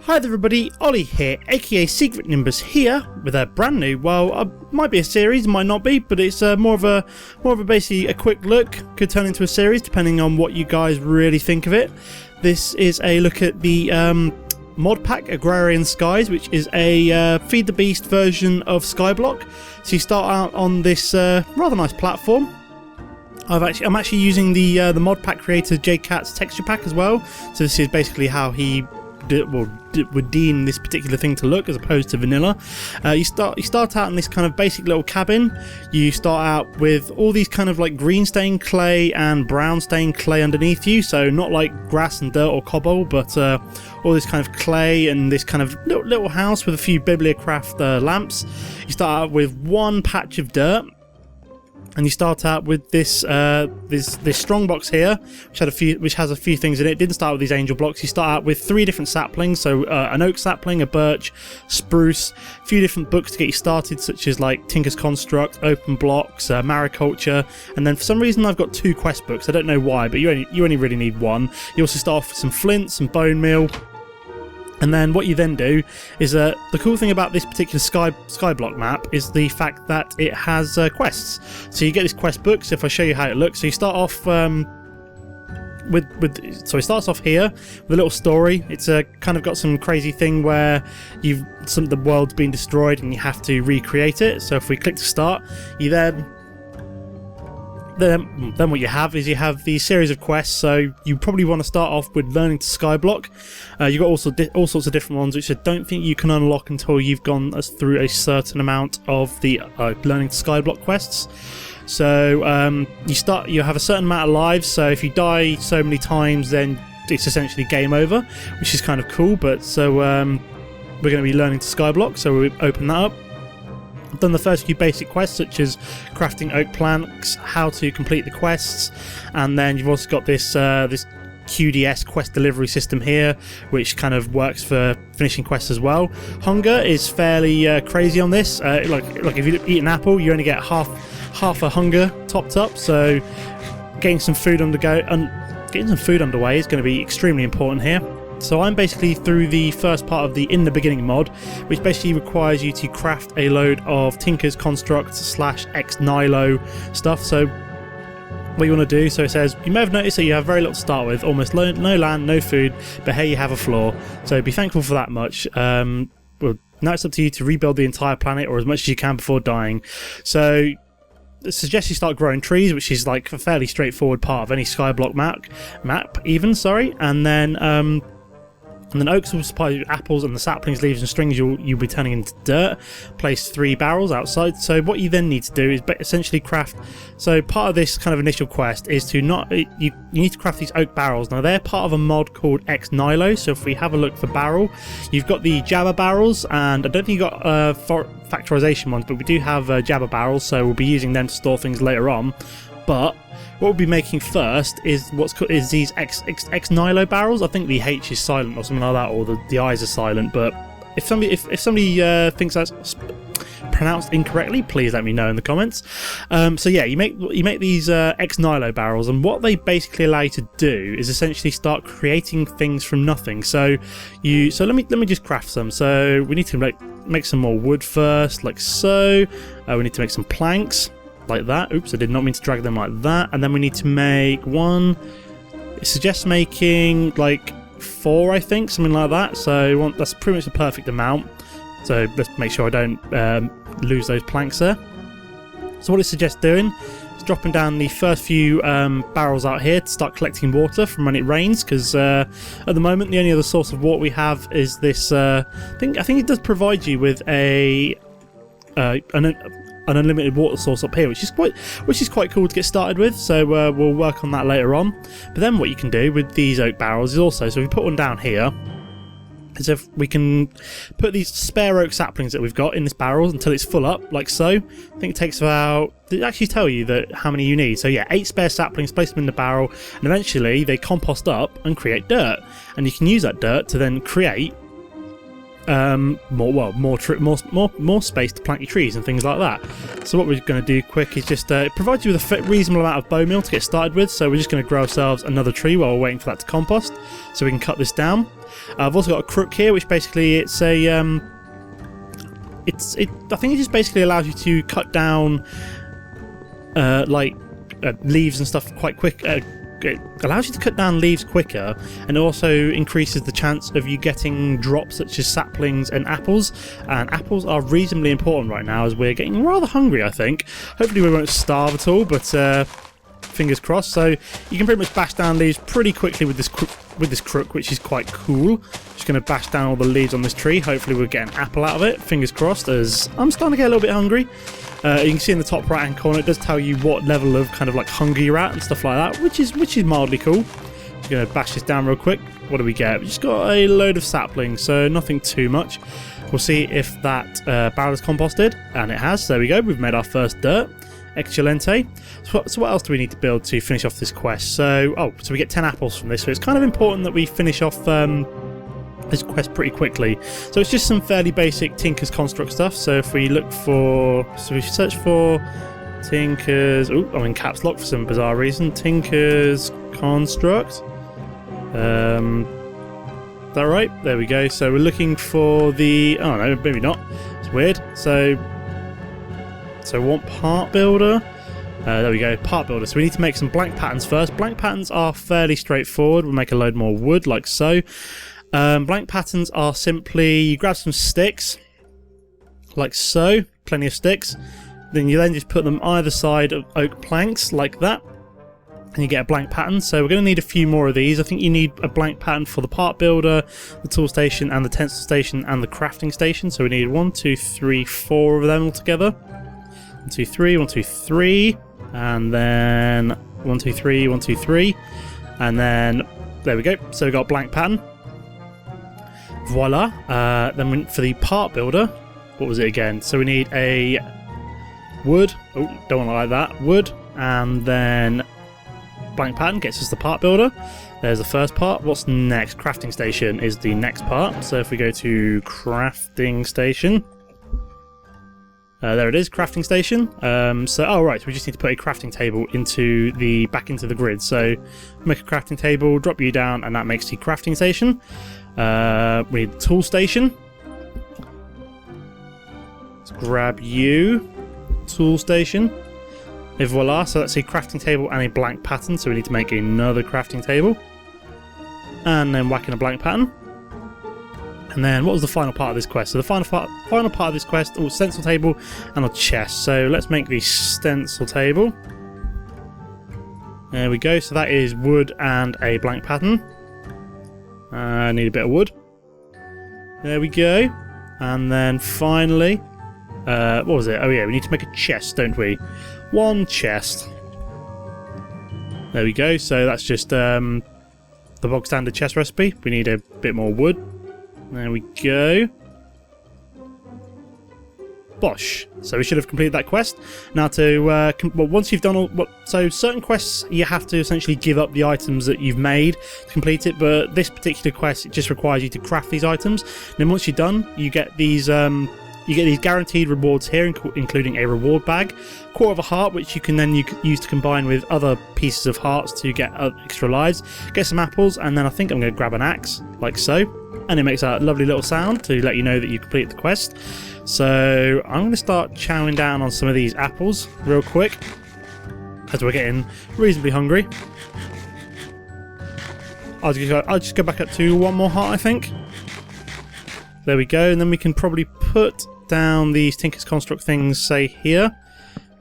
Hi there everybody, Ollie here, aka Secret Nimbus here, with a brand new, well, might be a series, might not be, but it's more of a basically a quick look, could turn into a series depending on what you guys really think of it. This is a look at the mod pack Agrarian Skies, which is a Feed the Beast version of Skyblock. So you start out on this rather nice platform. I'm actually using the mod pack creator JCat's texture pack as well, so this is basically how he would deem this particular thing to look as opposed to vanilla. You start out in this kind of basic little cabin. You start out with all these kind of like green stained clay and brown stained clay underneath you, so not like grass and dirt or cobble, but all this kind of clay and this kind of little house with a few Bibliocraft lamps. You start out with one patch of dirt. And you start out with this this strong box here, which has a few things in it. It didn't start with these angel blocks. You start out with 3 different saplings, so an oak sapling, a birch, spruce, a few different books to get you started, such as like Tinker's Construct, Open Blocks, Mariculture, and then for some reason I've got 2 quest books. I don't know why, but you only really need 1. You also start off with some flint, some bone meal. And then what you then do is, the cool thing about this particular Skyblock map is the fact that it has quests. So you get this quest book, so if I show you how it looks, so you start off so it starts off here with a little story. It's kind of got some crazy thing where the world's been destroyed and you have to recreate it. So if we click to start, you then what you have is these series of quests. So you probably want to start off with learning to Skyblock. You've got all sorts of different ones, which I don't think you can unlock until you've gone through a certain amount of the learning to Skyblock quests. So you have a certain amount of lives, so if you die so many times then it's essentially game over, which is kind of cool. But so we're going to be learning to Skyblock, so we open that up. I've done the first few basic quests, such as crafting oak planks, how to complete the quests, and then you've also got this this QDS quest delivery system here, which kind of works for finishing quests as well. Hunger is fairly crazy on this. Like if you eat an apple, you only get half a hunger topped up. So getting some food underway is going to be extremely important here. So I'm basically through the first part of the In the Beginning mod, which basically requires you to craft a load of Tinker's Construct / Ex Nihilo stuff. So what you want to do, so it says, you may have noticed that you have very little to start with, almost no land, no food, but hey, you have a floor. So be thankful for that much. Well, now it's up to you to rebuild the entire planet, or as much as you can before dying. So I suggest you start growing trees, which is like a fairly straightforward part of any Skyblock map even, sorry. And then oaks will supply you apples, and the saplings, leaves and strings you'll be turning into dirt. Place 3 barrels outside. So what you then need to do is essentially craft. So part of this kind of initial quest is to you need to craft these oak barrels. Now they're part of a mod called Ex Nihilo. So if we have a look for barrel, you've got the Jabba barrels, and I don't think you've got factorization ones, but we do have Jabba barrels, so we'll be using them to store things later on. But what we'll be making first is these Ex Nihilo barrels. I think the H is silent or something like that, or the I's are silent. But if somebody thinks that's pronounced incorrectly, please let me know in the comments. So yeah, you make these Ex Nihilo barrels, and what they basically allow you to do is essentially start creating things from nothing. So let me just craft some. So we need to make some more wood first, like so. We need to make some planks. Like that. Oops, I did not mean to drag them like that. And then we need to make one. It suggests making like 4, I think, something like that. So that's pretty much the perfect amount. So let's make sure I don't lose those planks there. So what it suggests doing is dropping down the first few barrels out here to start collecting water from when it rains, because at the moment the only other source of water we have is this. I think it does provide you with an unlimited water source up here, which is quite cool to get started with. So we'll work on that later on. But then what you can do with these oak barrels is also, so if we put one down here, is if we can put these spare oak saplings that we've got in this barrel until it's full up, like so. I think it takes about, they actually tell you that how many you need. So yeah, 8 spare saplings, place them in the barrel, and eventually they compost up and create dirt. And you can use that dirt to then create more space to plant your trees and things like that. So what we're going to do quick is just it provides you with a reasonable amount of bone meal to get started with. So we're just going to grow ourselves another tree while we're waiting for that to compost, so we can cut this down. I've also got a crook here, which basically it's a I think it just basically allows you to cut down leaves and stuff quite quick. It allows you to cut down leaves quicker, and also increases the chance of you getting drops such as saplings and apples. And apples are reasonably important right now as we're getting rather hungry, I think. Hopefully we won't starve at all, but fingers crossed. So you can pretty much bash down leaves pretty quickly with this crook, which is quite cool. Just going to bash down all the leaves on this tree. Hopefully we'll get an apple out of it. Fingers crossed, as I'm starting to get a little bit hungry. You can see in the top right hand corner it does tell you what level of kind of like hunger you're at and stuff like that, which is mildly cool. Just going to bash this down real quick. What do we get? We just got a load of saplings, so nothing too much. We'll see if that barrel is composted, and it has. There we go. We've made our first dirt. Excelente. So what else do we need to build to finish off this quest? So we get 10 apples from this, so it's kind of important that we finish off this quest pretty quickly. So it's just some fairly basic Tinker's Construct stuff. So if we look for, we search for Tinker's, I'm in caps lock for some bizarre reason, Tinker's Construct. Is that right? There we go. So we're looking for the, oh no, maybe not. It's weird. So we want part builder. There we go, part builder. So we need to make some blank patterns first. Blank patterns are fairly straightforward. We'll make a load more wood, like so. Blank patterns are simply, you grab some sticks, like so, plenty of sticks. Then you just put them either side of oak planks, like that. And you get a blank pattern. So we're going to need a few more of these. I think you need a blank pattern for the part builder, the tool station, and the tensile station, and the crafting station. So we need 1, 2, 3, 4 of them all together. 1, 2, 3, 1, 2, 3, and then 1, 2, 3, 1, 2, 3, and then there we go. So we've got a blank pattern. Voila. Then for the part builder, what was it again? So we need a wood. Oh, don't want to like that. Wood, and then blank pattern gets us the part builder. There's the first part. What's next? Crafting station is the next part. So if we go to crafting station. There it is, crafting station. Right, we just need to put a crafting table back into the grid. So make a crafting table, drop you down, and that makes the crafting station. We need the tool station. Let's grab you, tool station. Et voila, so that's a crafting table and a blank pattern. So we need to make another crafting table, and then whack in a blank pattern. And then what was the final part of this quest? So the final part of this quest, stencil table and a chest. So let's make the stencil table. There we go. So that is wood and a blank pattern. I need a bit of wood. There we go. And then finally, what was it? Oh yeah, we need to make a chest, don't we? One chest. There we go. So that's just the bog standard chest recipe. We need a bit more wood. There we go. Bosh. So we should have completed that quest. Now once you've done so certain quests you have to essentially give up the items that you've made to complete it, but this particular quest, it just requires you to craft these items. And then once you're done, you get these guaranteed rewards here, including a reward bag, quarter of a heart, which you can then use to combine with other pieces of hearts to get extra lives, get some apples, and then I think I'm going to grab an axe, like so. And it makes a lovely little sound to let you know that you completed the quest. So I'm going to start chowing down on some of these apples real quick, as we're getting reasonably hungry. I'll just go back up to one more heart, I think. There we go, and then we can probably put down these Tinker's Construct things, say here.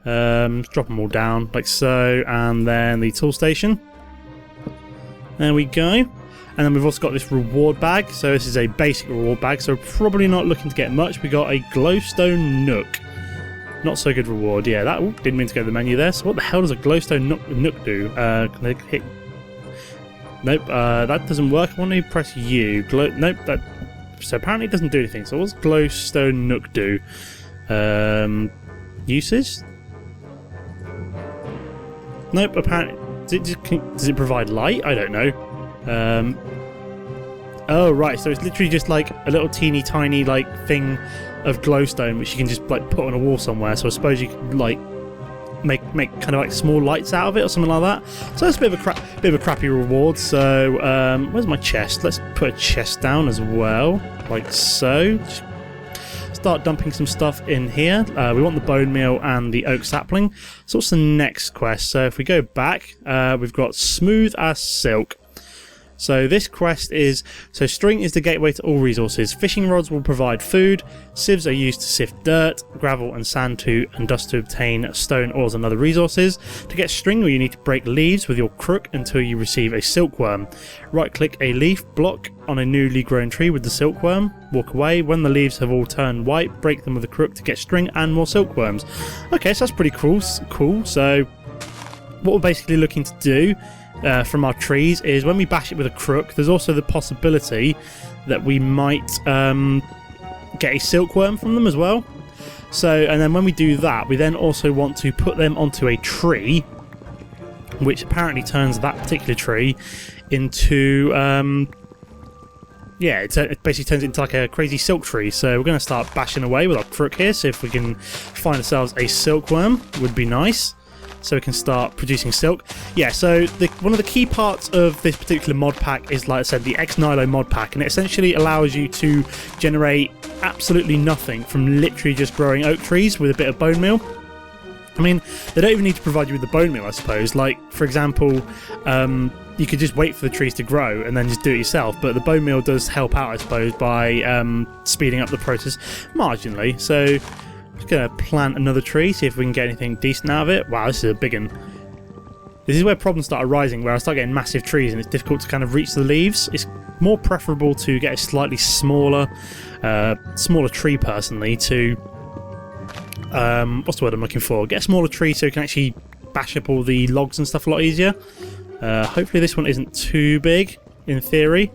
Drop them all down, like so, and then the tool station. There we go. And then we've also got this reward bag. So this is a basic reward bag, so we're probably not looking to get much. We got a glowstone nook. Not so good reward. Yeah, that didn't mean to go to the menu there. So what the hell does a glowstone nook do? Can I hit? Nope, that doesn't work. I want to press U. Nope, so apparently it doesn't do anything. So what's glowstone nook do? Uses? Nope, apparently. Does it provide light? I don't know. Oh, right, so it's literally just like a little teeny tiny like thing of glowstone which you can just like put on a wall somewhere. So I suppose you could like make kind of like small lights out of it or something like that. So that's a bit of a crappy reward. So where's my chest? Let's put a chest down as well, like so. Just start dumping some stuff in here. We want the bone meal and the oak sapling. So what's the next quest? So if we go back, we've got smooth as silk. So this quest is, so string is the gateway to all resources. Fishing rods will provide food. Sieves are used to sift dirt, gravel and sand and dust to obtain stone ores and other resources. To get string, you need to break leaves with your crook until you receive a silkworm. Right click a leaf block on a newly grown tree with the silkworm. Walk away. When the leaves have all turned white, break them with a crook to get string and more silkworms. Okay, so that's pretty cool. So what we're basically looking to do from our trees is when we bash it with a crook, there's also the possibility that we might get a silkworm from them as well. So, and then when we do that, we then also want to put them onto a tree, which apparently turns that particular tree into yeah, it basically turns it into like a crazy silk tree. So we're going to start bashing away with our crook here, see if we can find ourselves a silkworm. Would be nice, so we can start producing silk. Yeah, so one of the key parts of this particular mod pack is, like I said, the X-Nilo mod pack, and it essentially allows you to generate absolutely nothing from literally just growing oak trees with a bit of bone meal. I mean, they don't even need to provide you with the bone meal, I suppose. Like, for example, you could just wait for the trees to grow and then just do it yourself, but the bone meal does help out, I suppose, by speeding up the process marginally. So just going to plant another tree, see if we can get anything decent out of it. Wow, this is a big one. This is where problems start arising, where I start getting massive trees and it's difficult to kind of reach the leaves. It's more preferable to get a slightly smaller tree, personally, to what's the word I'm looking for? Get a smaller tree so you can actually bash up all the logs and stuff a lot easier. Hopefully this one isn't too big, in theory.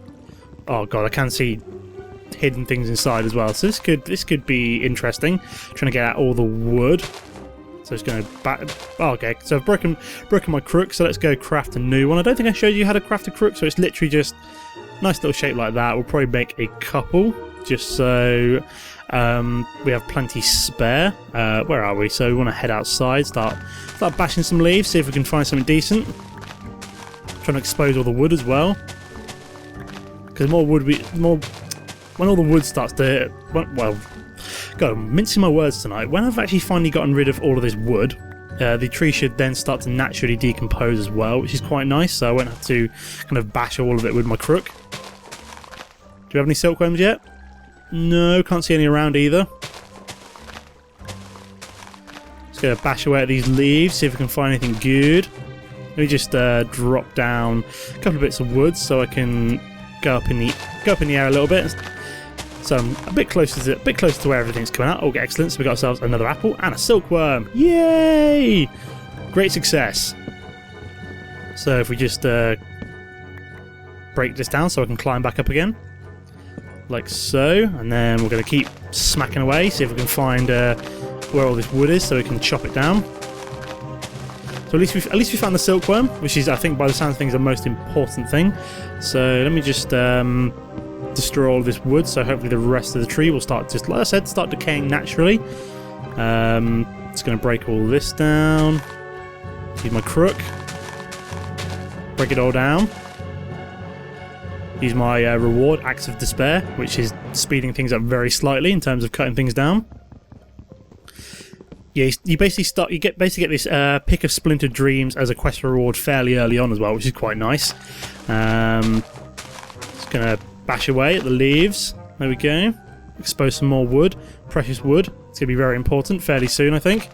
Oh god, I can see hidden things inside as well, so this could be interesting. Trying to get out all the wood. So it's going to back. Oh, okay, so I've broken my crook, so let's go craft a new one. I don't think I showed you how to craft a crook, so it's literally just nice little shape like that. We'll probably make a couple, just so we have plenty spare. Where are we? So we want to head outside, start bashing some leaves, see if we can find something decent. Trying to expose all the wood as well, because when all the wood starts to, well, God, I'm mincing my words tonight. When I've actually finally gotten rid of all of this wood, the tree should then start to naturally decompose as well, which is quite nice. So I won't have to kind of bash all of it with my crook. Do we have any silkworms yet? No, can't see any around either. Just gonna bash away at these leaves, see if we can find anything good. Let me just drop down a couple of bits of wood so I can go up in the air a little bit. So I'm a bit closer to where everything's coming out. Oh, excellent! So we got ourselves another apple and a silkworm. Yay! Great success. So if we just break this down so I can climb back up again, like so, and then we're going to keep smacking away. See if we can find where all this wood is, so we can chop it down. So at least we found the silkworm, which is, I think, by the sound of things, the most important thing. So let me just destroy all of this wood, so hopefully the rest of the tree will start, just like I said, start decaying naturally. Just going to break all this down. Use my crook. Break it all down. Use my reward, Acts of Despair, which is speeding things up very slightly in terms of cutting things down. Yeah, you basically get this pick of splintered dreams as a quest reward fairly early on as well, which is quite nice. Just gonna bash away at the leaves. There we go. Expose some more wood, precious wood. It's gonna be very important fairly soon, I think.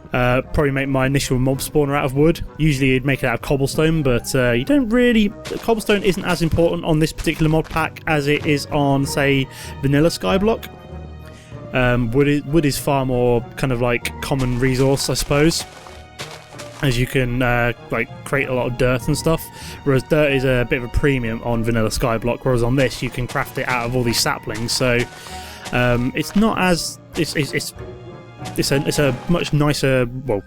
Probably make my initial mob spawner out of wood. Usually you'd make it out of cobblestone, but you don't really. Cobblestone isn't as important on this particular mod pack as it is on, say, vanilla Skyblock. Wood is far more kind of like common resource, I suppose, as you can like create a lot of dirt and stuff, whereas dirt is a bit of a premium on vanilla Skyblock, whereas on this you can craft it out of all these saplings. So it's not as it's a much nicer, well,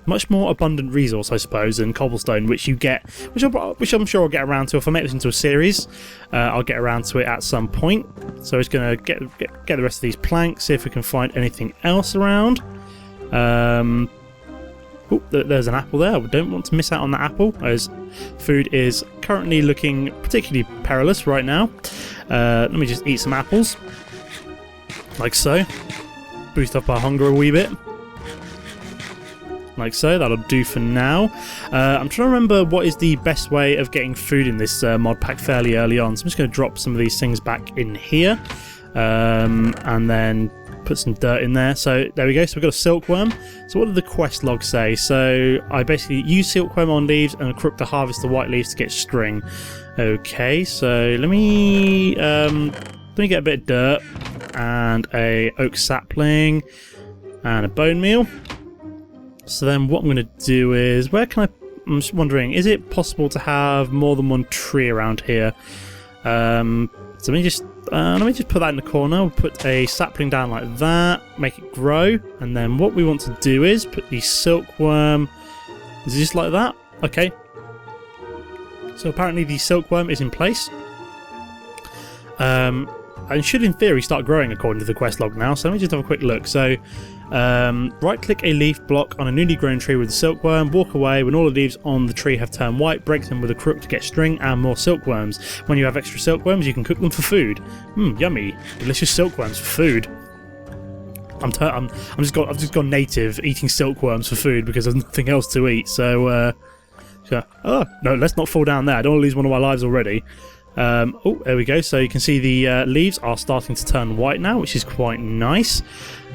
much more abundant resource, I suppose, than cobblestone, which you get, which I'm sure I'll get around to if I make this into a series. I'll get around to it at some point. So it's going to get the rest of these planks, see if we can find anything else around. Oh, there's an apple there. I don't want to miss out on that apple, as food is currently looking particularly perilous right now. Let me just eat some apples, like so. Boost up our hunger a wee bit. Like so, that'll do for now. I'm trying to remember what is the best way of getting food in this mod pack fairly early on. So I'm just going to drop some of these things back in here. And then put some dirt in there. So there we go. So we've got a silkworm. So what did the quest log say? So I basically use silkworm on leaves and a crook to harvest the white leaves to get string. Okay, so let me get a bit of dirt and a oak sapling and a bone meal. So then what I'm going to do is, I'm just wondering, is it possible to have more than one tree around here? So let me just put that in the corner. We'll put a sapling down like that, make it grow, and then what we want to do is put the silkworm. Is it just like that? Okay. So apparently the silkworm is in place. And should in theory start growing according to the quest log now. So let me just have a quick look. So right click a leaf block on a newly grown tree with the silkworm, walk away when all the leaves on the tree have turned white, break them with a crook to get string and more silkworms. When you have extra silkworms you can cook them for food. Yummy, delicious silkworms for food. I've just gone native, eating silkworms for food because there's nothing else to eat. So oh no, let's not fall down there. I don't want to lose one of my lives already. Oh, there we go. So you can see the leaves are starting to turn white now, which is quite nice.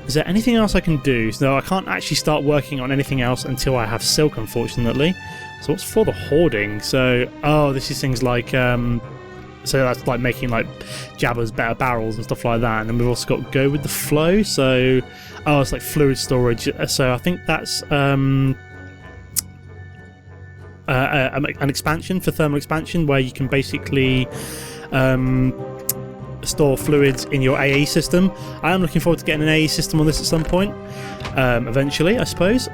Is there anything else I can do? No, I can't actually start working on anything else until I have silk, unfortunately. So what's for the hoarding? So, oh, this is things like, so that's like making like jabbers, better barrels and stuff like that. And then we've also got go with the flow. So, oh, it's like fluid storage. So I think that's an expansion for thermal expansion where you can basically store fluids in your AE system. I am looking forward to getting an AE system on this at some point, eventually, I suppose.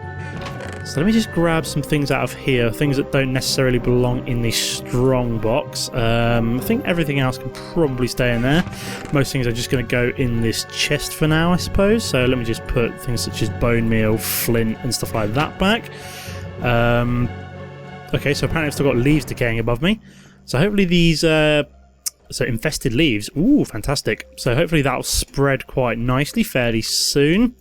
So let me just grab some things out of here, things that don't necessarily belong in the strong box. I think everything else can probably stay in there. Most things are just going to go in this chest for now, I suppose. So let me just put things such as bone meal, flint and stuff like that back. Okay, so apparently I've still got leaves decaying above me. So hopefully these so infested leaves. Ooh, fantastic. So hopefully that'll spread quite nicely fairly soon.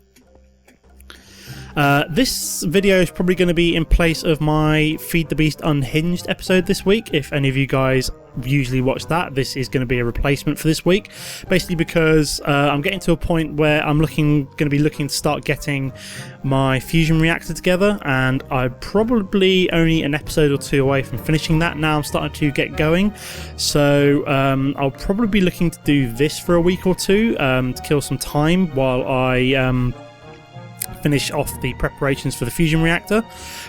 This video is probably going to be in place of my Feed the Beast Unhinged episode this week. If any of you guys usually watch that, this is going to be a replacement for this week. Basically because I'm getting to a point where I'm going to be looking to start getting my fusion reactor together, and I'm probably only an episode or two away from finishing that. Now I'm starting to get going, so I'll probably be looking to do this for a week or two to kill some time while I finish off the preparations for the fusion reactor,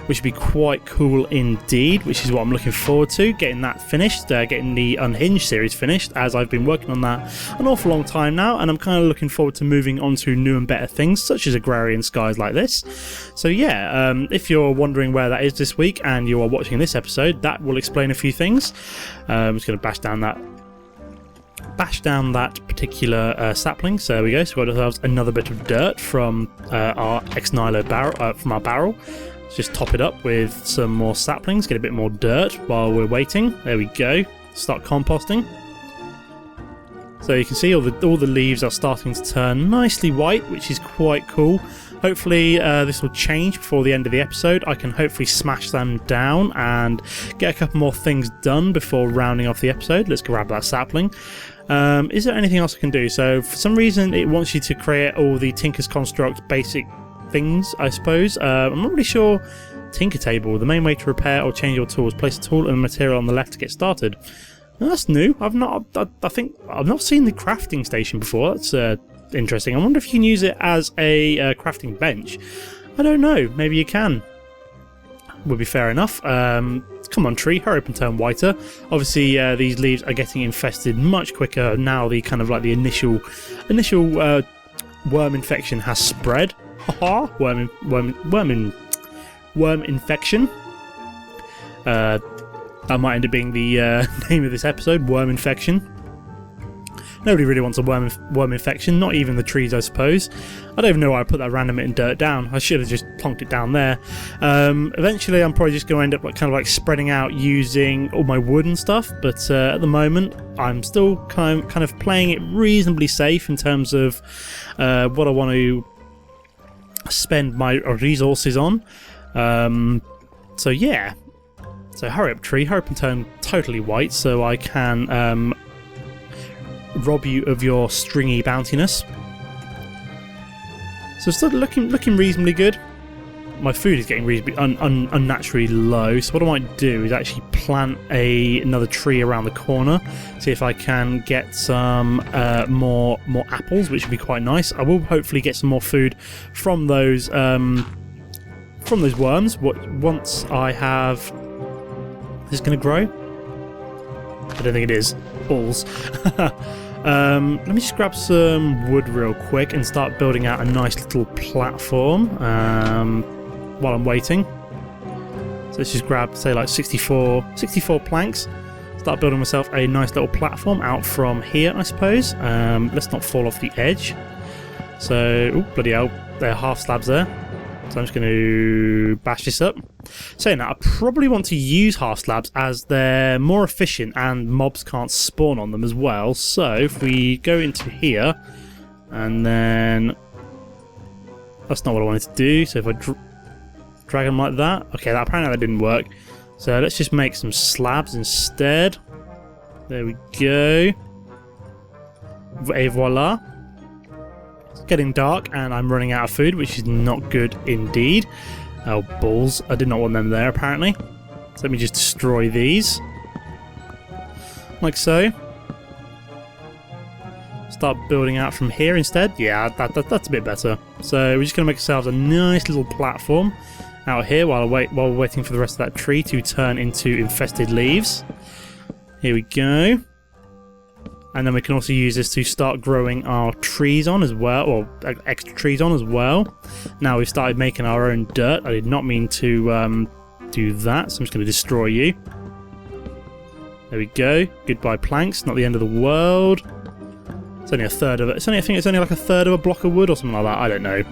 which would be quite cool indeed, which is what I'm looking forward to, getting that finished, getting the Unhinged series finished, as I've been working on that an awful long time now, and I'm kind of looking forward to moving on to new and better things such as Agrarian Skies like this. So yeah, if you're wondering where that is this week and you are watching this episode, that will explain a few things. I'm just going to bash down that particular sapling. So there we go. So we've got ourselves another bit of dirt from our ex-nihilo barrel, from our barrel. Let's just top it up with some more saplings, get a bit more dirt while we're waiting. There we go. Start composting. So you can see all the leaves are starting to turn nicely white, which is quite cool. Hopefully this will change before the end of the episode. I can hopefully smash them down and get a couple more things done before rounding off the episode. Let's grab that sapling. Is there anything else I can do? So for some reason it wants you to create all the Tinker's Construct basic things, I suppose. I'm not really sure. Tinker table, the main way to repair or change your tools. Place a tool and a material on the left to get started. Well, that's new. I think I've not seen the crafting station before. That's interesting. I wonder if you can use it as a crafting bench. I don't know. Maybe you can. Would be fair enough. Come on, tree, hurry up and turn whiter. Obviously, these leaves are getting infested much quicker now. The kind of like the initial worm infection has spread. Haha, worm infection. That might end up being the name of this episode, worm infection. Nobody really wants a worm infection, not even the trees, I suppose. I don't even know why I put that random in dirt down. I should have just plonked it down there. Eventually, I'm probably just going to end up kind of spreading out using all my wood and stuff. But at the moment, I'm still kind of playing it reasonably safe in terms of what I want to spend my resources on. So yeah. So hurry up, tree. Hurry up and turn totally white so I can rob you of your stringy bountiness. So it's still looking reasonably good. My food is getting reasonably unnaturally low, so what I might do is actually plant another tree around the corner, see if I can get some more apples, which would be quite nice. I will hopefully get some more food from those worms. Once I have, is this going to grow? I don't think it is. Balls. Let me just grab some wood real quick and start building out a nice little platform while I'm waiting. So let's just grab, say, like 64 planks. Start building myself a nice little platform out from here, I suppose. Let's not fall off the edge. So, oh, bloody hell, there are half slabs there. So I'm just going to bash this up. Saying that, I probably want to use half slabs as they're more efficient and mobs can't spawn on them as well. So if we go into here, and then that's not what I wanted to do. So if I drag them like that, okay, apparently that didn't work. So let's just make some slabs instead. There we go. Et voila. Getting dark and I'm running out of food, which is not good indeed. Oh, balls. I did not want them there, apparently. So let me just destroy these. Like so. Start building out from here instead. Yeah, that's a bit better. So we're just going to make ourselves a nice little platform out here while we're waiting for the rest of that tree to turn into infested leaves. Here we go. And then we can also use this to start growing our trees on as well, or extra trees on as well. Now we've started making our own dirt. I did not mean to do that, so I'm just going to destroy you. There we go. Goodbye planks, not the end of the world. It's only a third of it. I think it's only like a third of a block of wood or something like that. I don't know.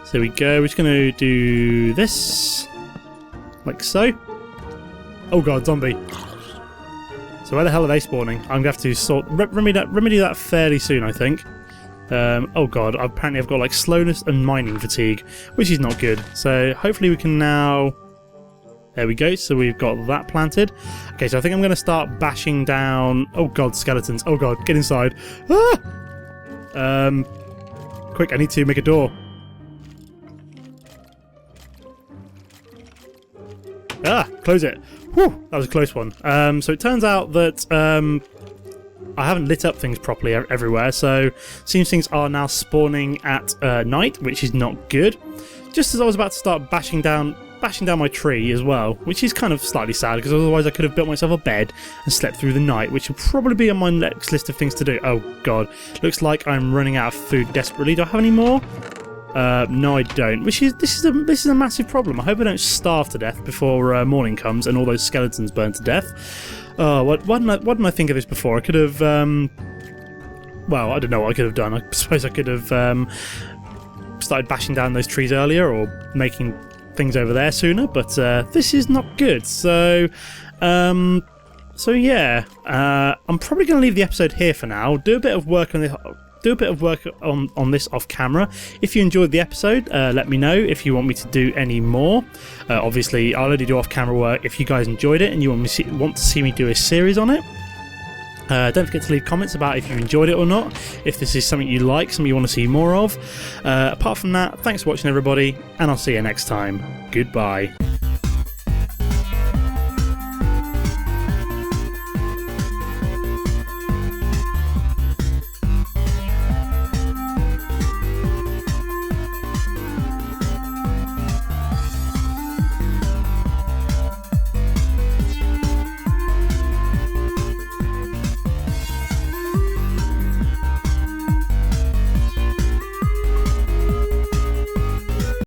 So there we go. We're just going to do this. Like so. Oh god, zombie. So where the hell are they spawning? I'm going to have to remedy that fairly soon, I think. Oh god, apparently I've got like slowness and mining fatigue, which is not good. So hopefully we can now... There we go, so we've got that planted. Okay, so I think I'm going to start bashing down... Oh god, skeletons. Oh god, get inside. Ah! Quick, I need to make a door. Ah, close it. Whew, that was a close one. So it turns out that I haven't lit up things properly everywhere, so seems things are now spawning at night, which is not good. Just as I was about to start bashing down my tree as well, which is kind of slightly sad, because otherwise I could have built myself a bed and slept through the night, which will probably be on my next list of things to do. Oh god, looks like I'm running out of food desperately. Do I have any more? No, I don't. This is a massive problem. I hope I don't starve to death before morning comes and all those skeletons burn to death. Oh, why didn't I think of this before? I could have. Well, I don't know what I could have done. I suppose I could have started bashing down those trees earlier or making things over there sooner. But this is not good. So yeah, I'm probably going to leave the episode here for now. Do a bit of work on this. Do a bit of work on this off camera. If you enjoyed the episode, let me know if you want me to do any more. Obviously, I'll only do off camera work if you guys enjoyed it and you want to see me do a series on it. Don't forget to leave comments about if you enjoyed it or not, if this is something you like, something you want to see more of. Apart from that, thanks for watching everybody, and I'll see you next time. Goodbye.